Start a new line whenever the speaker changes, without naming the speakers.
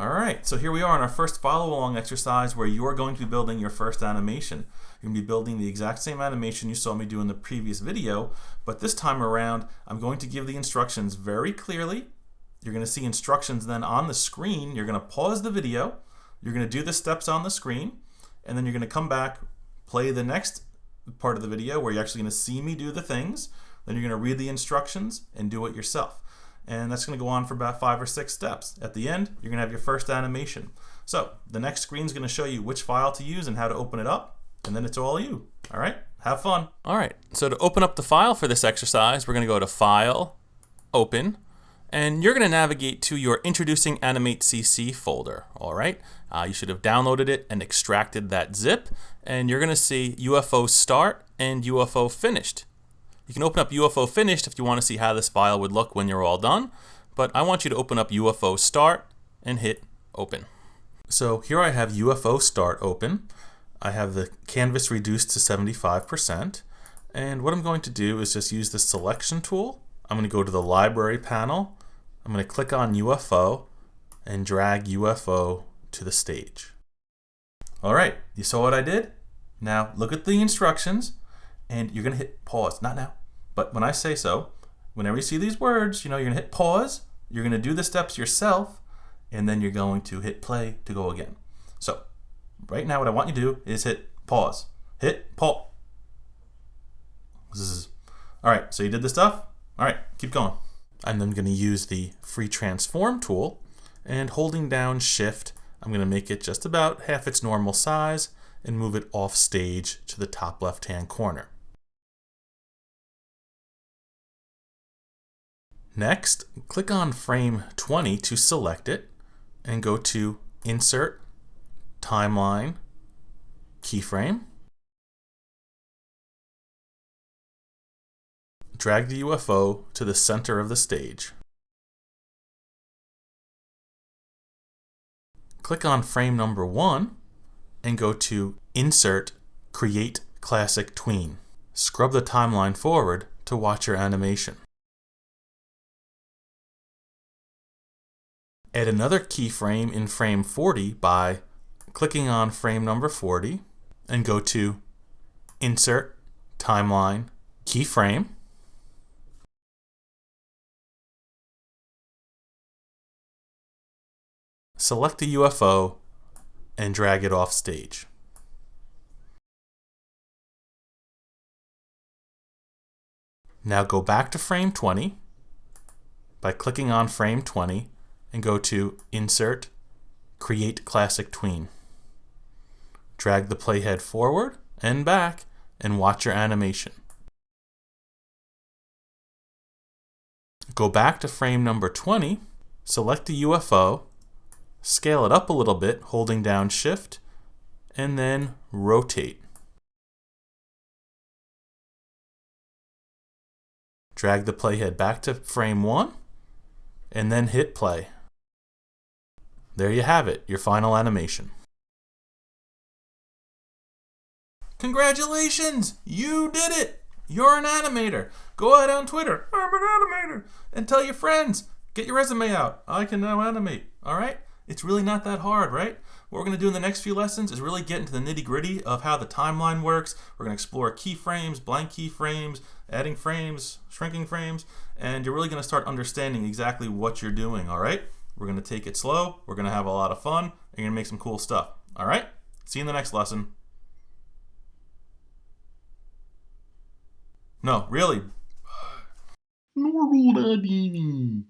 All right, so here we are in our first follow-along exercise where you're going to be building your first animation. You're going to be building the exact same animation you saw me do in the previous video, but this time around I'm going to give the instructions very clearly. You're going to see instructions then on the screen. You're going to pause the video, you're going to do the steps on the screen, and then you're going to come back, play the next part of the video where you're actually going to see me do the things. Then you're going to read the instructions and do it yourself. And that's going to go on for about 5 or 6 steps. At the end, you're going to have your first animation. So the next screen is going to show you which file to use and how to open it up, and then it's all you. All right, have fun. All right, so to open up the file for this exercise, we're going to go to File, Open, and you're going to navigate to your Introducing Animate CC folder. All right, you should have downloaded it and extracted that zip, and you're going to see UFO Start and UFO Finished. You can open up UFO Finished if you want to see how this file would look when you're all done, but I want you to open up UFO Start and hit Open. So here I have UFO Start open. I have the canvas reduced to 75%, and what I'm going to do is just use the selection tool. I'm going to go to the library panel. I'm going to click on UFO and drag UFO to the stage. All right, you saw what I did? Now look at the instructions, and you're going to hit pause. Not now, but when I say so, whenever you see these words, you're going to hit pause, you're going to do the steps yourself, and then you're going to hit play to go again. So right now what I want you to do is hit pause. Hit pause. All right, so you did the stuff? All right, keep going. I'm then going to use the free transform tool, and holding down Shift, I'm going to make it just about half its normal size and move it off stage to the top left-hand corner. Next, click on frame 20 to select it and go to Insert, Timeline, Keyframe. Drag the UFO to the center of the stage. Click on frame number 1 and go to Insert, Create Classic Tween. Scrub the timeline forward to watch your animation. Add another keyframe in frame 40 by clicking on frame number 40 and go to Insert, Timeline, Keyframe. Select the UFO and drag it off stage. Now go back to frame 20 by clicking on frame 20 and go to Insert, Create Classic Tween. Drag the playhead forward and back and watch your animation. Go back to frame number 20, select the UFO, scale it up a little bit holding down Shift, and then rotate. Drag the playhead back to frame 1 and then hit play. There you have it, your final animation. Congratulations! You did it! You're an animator. Go out on Twitter, I'm an animator, and tell your friends. Get your resume out. I can now animate. All right? It's really not that hard, right? What we're going to do in the next few lessons is really get into the nitty-gritty of how the timeline works. We're going to explore keyframes, blank keyframes, adding frames, shrinking frames, and you're really going to start understanding exactly what you're doing, all right? We're going to take it slow. We're going to have a lot of fun. And you're going to make some cool stuff, all right? See you in the next lesson. No, really. Normal Daddy.